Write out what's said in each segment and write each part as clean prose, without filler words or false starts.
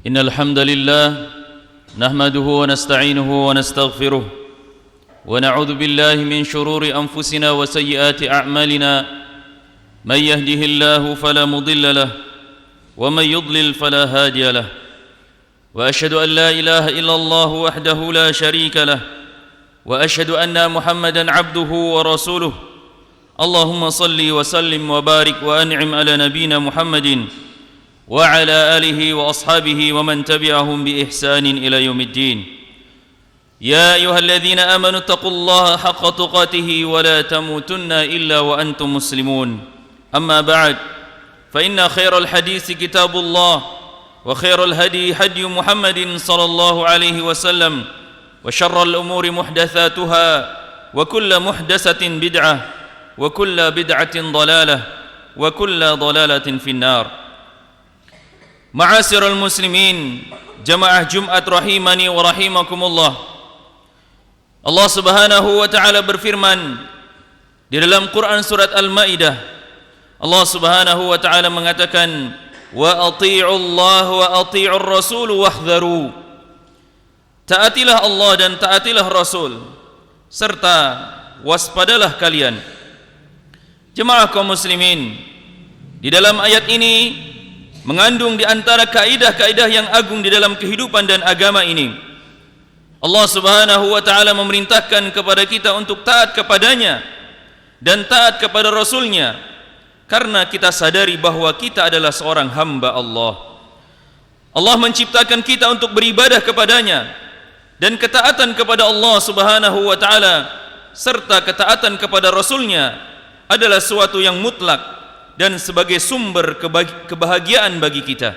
إن الحمد لله نحمده ونستعينه ونستغفره ونعوذ بالله من شرور أنفسنا وسيئات أعمالنا من يهده الله فلا مضل له ومن يضلل فلا هادي له وأشهد أن لا إله إلا الله وحده لا شريك له وأشهد أن محمدا عبده ورسوله اللهم صل وسلم وبارك وأنعم على نبينا محمد وعلى آله وأصحابه ومن تبعهم بإحسان إلى يوم الدين يا أيها الذين آمنوا اتقوا الله حق تقاته ولا تموتن إلا وأنتم مسلمون أما بعد فإن خير الحديث كتاب الله وخير الهدي هدي محمد صلى الله عليه وسلم وشر الأمور محدثاتها وكل محدثة بدعة وكل بدعة ضلالة وكل ضلالة في النار. Ma'asyiral muslimin, jamaah Jumat rahimani wa rahimakumullah. Allah Subhanahu wa taala berfirman di dalam Quran surat Al-Maidah. Allah Subhanahu wa taala mengatakan, "Wa athi'ullaha wa athi'ur rasul wahdharu." Taatilah Allah dan taatilah Rasul, serta waspadalah kalian. Jemaah kaum muslimin, di dalam ayat ini mengandung di antara kaidah-kaidah yang agung di dalam kehidupan dan agama ini. Allah Subhanahu wa taala memerintahkan kepada kita untuk taat kepadanya dan taat kepada Rasulnya, karena kita sadari bahwa kita adalah seorang hamba Allah. Allah menciptakan kita untuk beribadah kepadanya, dan ketaatan kepada Allah Subhanahu wa taala serta ketaatan kepada Rasulnya adalah suatu yang mutlak dan sebagai sumber kebahagiaan bagi kita.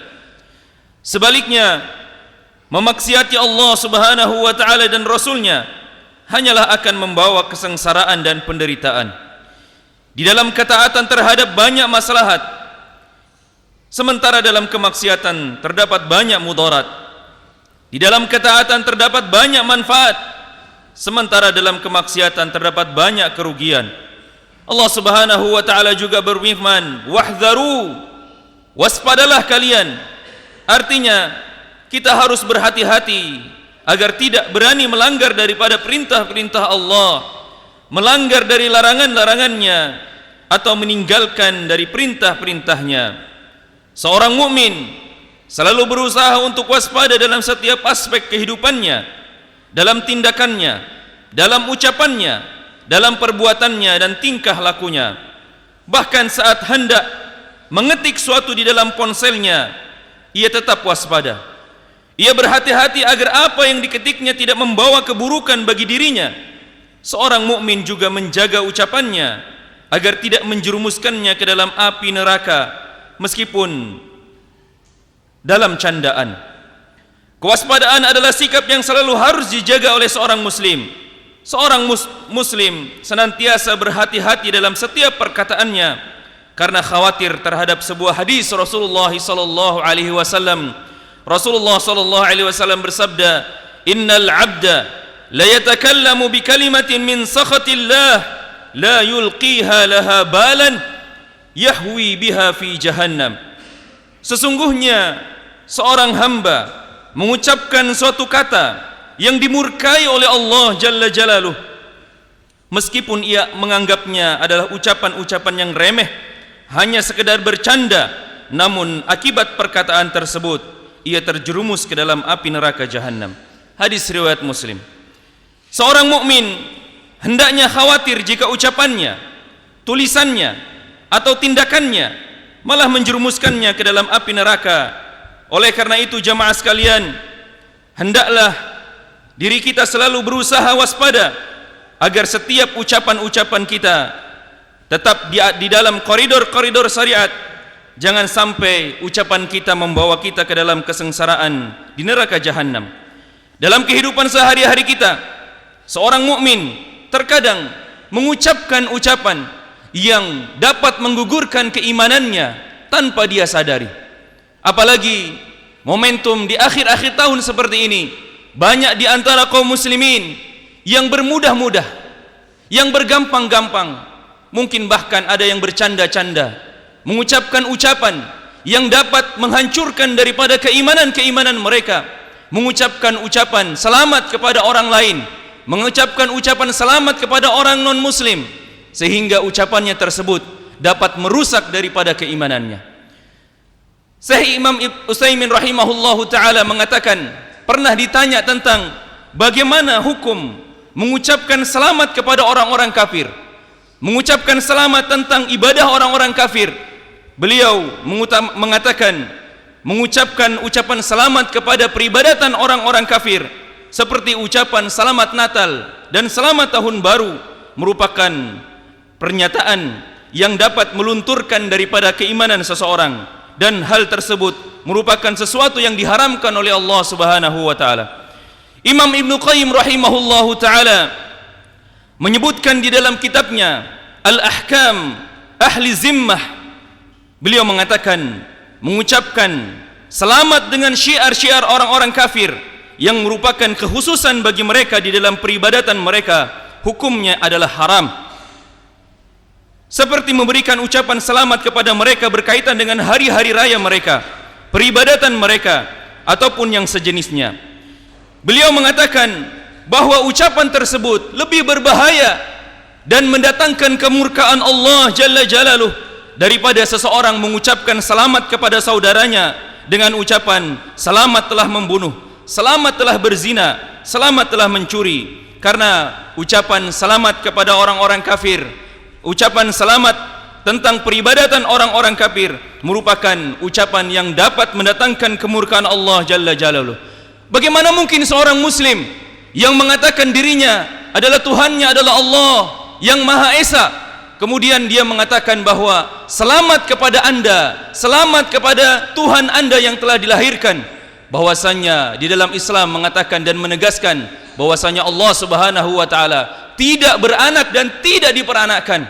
Sebaliknya, memaksiati Allah Subhanahu wa taala dan Rasulnya hanyalah akan membawa kesengsaraan dan penderitaan. Di dalam ketaatan terhadap banyak maslahat, sementara dalam kemaksiatan terdapat banyak mudarat. Di dalam ketaatan terdapat banyak manfaat, sementara dalam kemaksiatan terdapat banyak kerugian. Allah Subhanahu wa taala juga berfirman, "Wahdharu," waspadalah kalian. Artinya, kita harus berhati-hati agar tidak berani melanggar daripada perintah-perintah Allah, melanggar dari larangan-larangannya, atau meninggalkan dari perintah-perintahnya. Seorang mukmin selalu berusaha untuk waspada dalam setiap aspek kehidupannya, dalam tindakannya, dalam ucapannya, dalam perbuatannya dan tingkah lakunya. Bahkan saat hendak mengetik suatu di dalam ponselnya, ia tetap waspada. Ia berhati-hati agar apa yang diketiknya tidak membawa keburukan bagi dirinya. Seorang mukmin juga menjaga ucapannya agar tidak menjerumuskannya ke dalam api neraka, meskipun dalam candaan. Kewaspadaan adalah sikap yang selalu harus dijaga oleh seorang muslim. Seorang muslim senantiasa berhati-hati dalam setiap perkataannya, karena khawatir terhadap sebuah hadis Rasulullah sallallahu alaihi wasallam. Rasulullah sallallahu alaihi wasallam bersabda, "Innal 'abda la yatakallamu bi kalimatin min sakhatillah la yulqiha laha balan yahwi biha fi jahannam." Sesungguhnya seorang hamba mengucapkan suatu kata yang dimurkai oleh Allah Jalla Jalaluh, meskipun ia menganggapnya adalah ucapan-ucapan yang remeh, hanya sekedar bercanda, namun akibat perkataan tersebut ia terjerumus ke dalam api neraka Jahannam. Hadis riwayat Muslim. Seorang mukmin hendaknya khawatir jika ucapannya, tulisannya, atau tindakannya malah menjerumuskannya ke dalam api neraka. Oleh karena itu, jamaah sekalian, hendaklah diri kita selalu berusaha waspada agar setiap ucapan-ucapan kita tetap di dalam koridor-koridor syariat. Jangan sampai ucapan kita membawa kita ke dalam kesengsaraan di neraka Jahannam. Dalam kehidupan sehari-hari kita, seorang mukmin terkadang mengucapkan ucapan yang dapat menggugurkan keimanannya tanpa dia sadari. Apalagi momentum di akhir-akhir tahun seperti ini, banyak di antara kaum muslimin yang bermudah-mudah, yang bergampang-gampang, mungkin bahkan ada yang bercanda-canda, mengucapkan ucapan yang dapat menghancurkan daripada keimanan-keimanan mereka, mengucapkan ucapan selamat kepada orang lain, mengucapkan ucapan selamat kepada orang non-muslim, sehingga ucapannya tersebut dapat merusak daripada keimanannya. Syekh Imam Utsaimin rahimahullahu ta'ala mengatakan, pernah ditanya tentang bagaimana hukum mengucapkan selamat kepada orang-orang kafir, mengucapkan selamat tentang ibadah orang-orang kafir. Beliau mengatakan, mengucapkan ucapan selamat kepada peribadatan orang-orang kafir seperti ucapan selamat Natal dan selamat Tahun Baru merupakan pernyataan yang dapat melunturkan daripada keimanan seseorang, dan hal tersebut merupakan sesuatu yang diharamkan oleh Allah Subhanahu wa taala. Imam Ibnu Qayyim rahimahullahu taala menyebutkan di dalam kitabnya Al-Ahkam Ahli Zimmah, beliau mengatakan mengucapkan selamat dengan syiar-syiar orang-orang kafir yang merupakan kekhususan bagi mereka di dalam peribadatan mereka, hukumnya adalah haram. Seperti memberikan ucapan selamat kepada mereka berkaitan dengan hari-hari raya mereka, peribadatan mereka, ataupun yang sejenisnya. Beliau mengatakan bahwa ucapan tersebut lebih berbahaya dan mendatangkan kemurkaan Allah Jalla Jalaluh daripada seseorang mengucapkan selamat kepada saudaranya dengan ucapan selamat telah membunuh, selamat telah berzina, selamat telah mencuri. Karena ucapan selamat kepada orang-orang kafir, ucapan selamat tentang peribadatan orang-orang kafir merupakan ucapan yang dapat mendatangkan kemurkaan Allah Jalla Jalaluh. Bagaimana mungkin seorang muslim yang mengatakan dirinya adalah Tuhannya adalah Allah yang Maha Esa, kemudian dia mengatakan bahwa selamat kepada anda, selamat kepada Tuhan anda yang telah dilahirkan, bahwasanya di dalam Islam mengatakan dan menegaskan bahwasanya Allah Subhanahu wa taala tidak beranak dan tidak diperanakkan.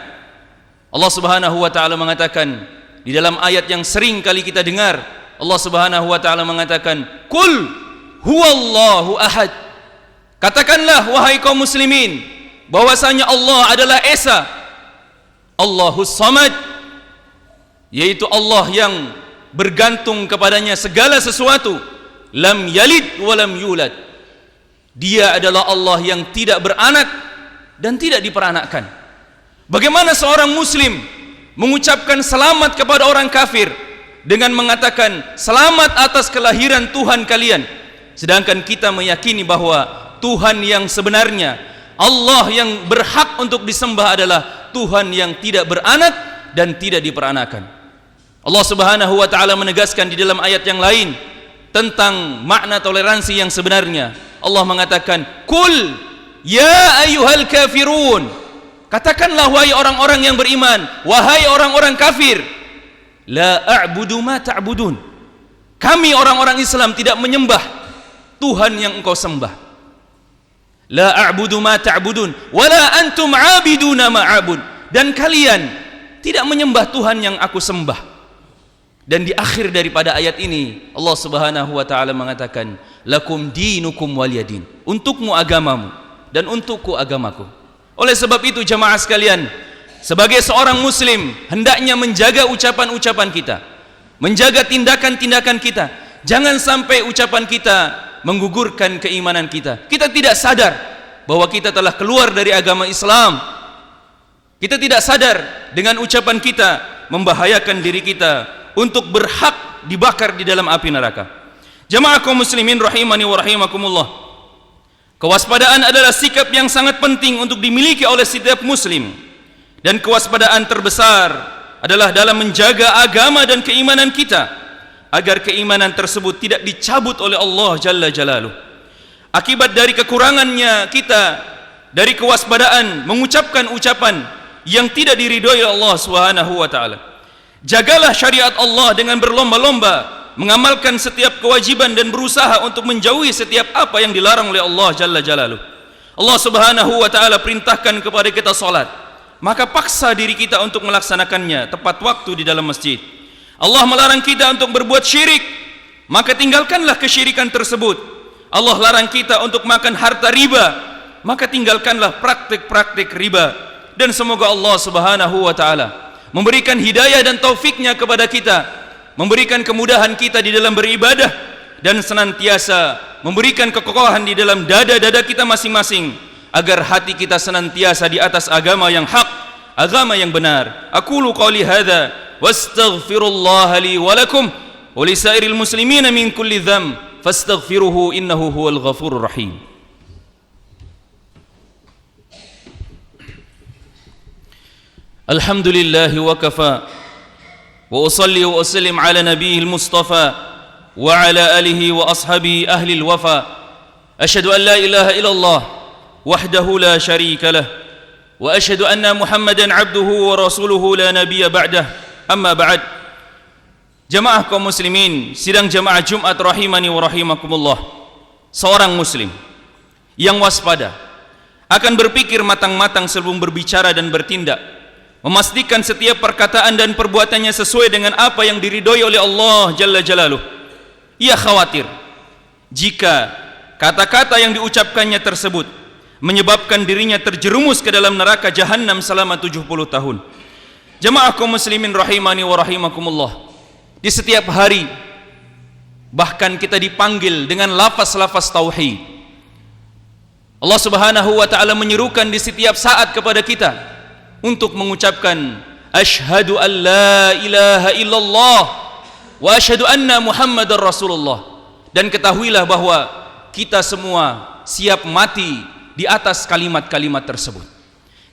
Allah Subhanahu wa taala mengatakan di dalam ayat yang sering kali kita dengar, Allah Subhanahu wa taala mengatakan, "Qul huwallahu ahad." Katakanlah wahai kaum muslimin bahwasanya Allah adalah Esa, Allahus Samad, yaitu Allah yang bergantung kepadanya segala sesuatu, lam yalid wa lam yulad. Dia adalah Allah yang tidak beranak dan tidak diperanakkan. Bagaimana seorang muslim mengucapkan selamat kepada orang kafir dengan mengatakan selamat atas kelahiran Tuhan kalian, sedangkan kita meyakini bahwa Tuhan yang sebenarnya, Allah yang berhak untuk disembah adalah Tuhan yang tidak beranak dan tidak diperanakkan. Allah Subhanahu wa taala menegaskan di dalam ayat yang lain tentang makna toleransi yang sebenarnya. Allah mengatakan, "Qul ya ayyuhal kafirun." Katakanlah wahai orang-orang yang beriman, wahai orang-orang kafir, la a'budu ma ta'budun. Kami orang-orang Islam tidak menyembah Tuhan yang engkau sembah. La a'budu ma ta'budun wala antum 'abiduna ma a'bud. Dan kalian tidak menyembah Tuhan yang aku sembah. Dan di akhir daripada ayat ini Allah Subhanahu wa taala mengatakan, lakum dinukum waliyadin. Untukmu agamamu dan untukku agamaku. Oleh sebab itu jamaah sekalian, sebagai seorang muslim hendaknya menjaga ucapan-ucapan kita, menjaga tindakan-tindakan kita. Jangan sampai ucapan kita menggugurkan keimanan kita. Kita tidak sadar bahwa kita telah keluar dari agama Islam. Kita tidak sadar dengan ucapan kita membahayakan diri kita untuk berhak dibakar di dalam api neraka. Jamaah kaum muslimin rahimani wa rahimakumullah. Kewaspadaan adalah sikap yang sangat penting untuk dimiliki oleh setiap muslim. Dan kewaspadaan terbesar adalah dalam menjaga agama dan keimanan kita, agar keimanan tersebut tidak dicabut oleh Allah Jalla Jalaluh. Akibat dari kekurangannya kita dari kewaspadaan mengucapkan ucapan yang tidak diridhoi Allah Subhanahu wa taala. Jagalah syariat Allah dengan berlomba-lomba mengamalkan setiap kewajiban dan berusaha untuk menjauhi setiap apa yang dilarang oleh Allah Jalla Jalaluh. Allah Subhanahu wa taala perintahkan kepada kita salat, maka paksa diri kita untuk melaksanakannya tepat waktu di dalam masjid. Allah melarang kita untuk berbuat syirik, maka tinggalkanlah kesyirikan tersebut. Allah larang kita untuk makan harta riba, maka tinggalkanlah praktik-praktik riba. Dan semoga Allah Subhanahu wa taala memberikan hidayah dan taufiknya kepada kita, memberikan kemudahan kita di dalam beribadah, dan senantiasa memberikan kekokohan di dalam dada-dada kita masing-masing, agar hati kita senantiasa di atas agama yang hak, agama yang benar. Aqulu qawli hadza wastaghfirullaha li wa lakum wa lisairil muslimina min kulli dzamb fastaghfiruhu innahu huwal ghafurur rahim. Alhamdulillah wa kafa wa usalli wa usallim ala nabiyil mustafa wa ala alihi wa ashabihi ahlil wafa. Asyhadu an la ilaha illallah wahdahu la syarika lah wa asyhadu anna Muhammadan abduhu wa rasuluhu la nabiyya ba'dah. Amma ba'd. Jamaah kaum muslimin, sidang jamaah Jumat rahimani wa rahimakumullah. Seorang muslim yang waspada akan berpikir matang-matang sebelum berbicara dan bertindak, memastikan setiap perkataan dan perbuatannya sesuai dengan apa yang diridhoi oleh Allah Jalla Jalaluh. Ia khawatir jika kata-kata yang diucapkannya tersebut menyebabkan dirinya terjerumus ke dalam neraka jahanam selama 70 tahun. Jamaah kaum muslimin rahimani wa rahimakumullah, di setiap hari bahkan kita dipanggil dengan lafaz-lafaz tauhid. Allah Subhanahu wa taala menyerukan di setiap saat kepada kita untuk mengucapkan asyhadu an la ilaha illallah wa asyhadu anna Muhammadar Rasulullah. Dan ketahuilah bahwa kita semua siap mati di atas kalimat-kalimat tersebut.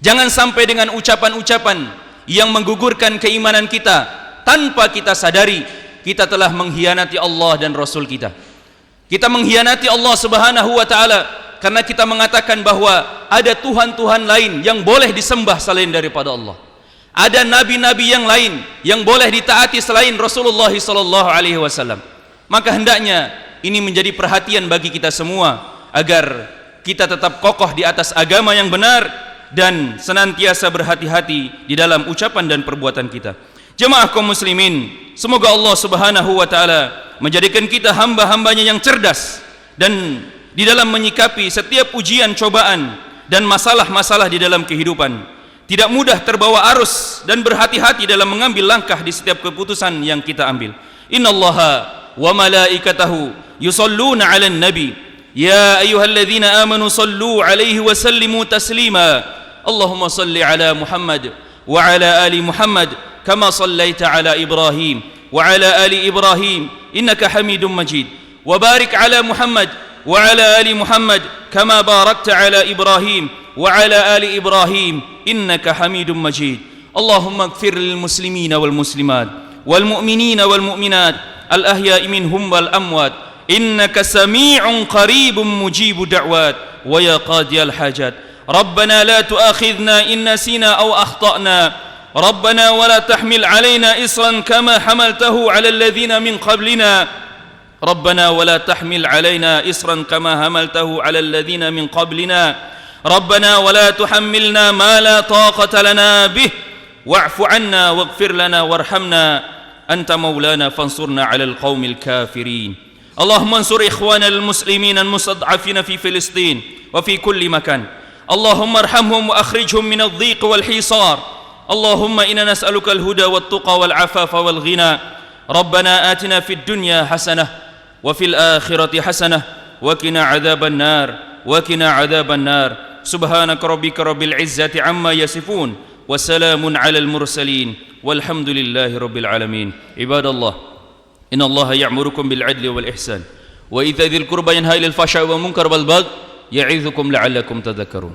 Jangan sampai dengan ucapan-ucapan yang menggugurkan keimanan kita tanpa kita sadari kita telah mengkhianati Allah dan Rasul kita. Kita mengkhianati Allah Subhanahu wa taala karena kita mengatakan bahwa ada Tuhan-Tuhan lain yang boleh disembah selain daripada Allah. Ada nabi-nabi yang lain yang boleh ditaati selain Rasulullah sallallahu alaihi wasallam. Maka hendaknya ini menjadi perhatian bagi kita semua agar kita tetap kokoh di atas agama yang benar dan senantiasa berhati-hati di dalam ucapan dan perbuatan kita. Jemaah kaum muslimin, semoga Allah Subhanahu wa taala menjadikan kita hamba-hambanya yang cerdas dan di dalam menyikapi setiap ujian, cobaan dan masalah-masalah di dalam kehidupan, tidak mudah terbawa arus dan berhati-hati dalam mengambil langkah di setiap keputusan yang kita ambil. Innallaha wa malaikatahu yusalluna 'alan nabi ya ayyuhalladzina amanu sallu 'alaihi wa sallimu taslima. Allahumma salli 'ala Muhammad wa 'ala ali Muhammad kama sallaita 'ala Ibrahim wa 'ala ali Ibrahim innaka Hamidum Majid. Wa barik 'ala Muhammad wa 'ala ali Muhammad kama barakta 'ala Ibrahim wa 'ala ali Ibrahim innaka Hamidum Majid. Allahumma ighfir lil muslimina wal muslimat wal mu'minina wal mu'minat al ahya'i minhum wal amwat innaka sami'un qaribun mujibu da'wat wa ya qadiyal hajat. Rabbana la tu'akhidhna in nasina aw akhta'na. ربنا ولا تحمل علينا إصرا كما حملته على الذين من قبلنا ربنا ولا تحمل علينا إصرا كما حملته على الذين من قبلنا ربنا ولا تحملنا ما لا طاقة لنا به واعف عنا واغفر لنا وارحمنا أنت مولانا فانصرنا على القوم الكافرين. اللهم انصر إخواننا المسلمين المستضعفين في فلسطين وفي كل مكان. اللهم ارحمهم وأخرجهم من الضيق والحصار. اللهم إنا نسألك الهدى والتقى والعفاف والغنى. ربنا آتنا في الدنيا حسنة وفي الآخرة حسنة وقنا عذاب النار وقنا عذاب النار. سبحانك ربك رب العزة عما يصفون وسلام على المرسلين والحمد لله رب العالمين. عباد الله إن الله يأمركم بالعدل والإحسان وإيتاء ذي القربى ينهى عن الفحشاء والمنكر والبغي يعظكم لعلكم تذكرون.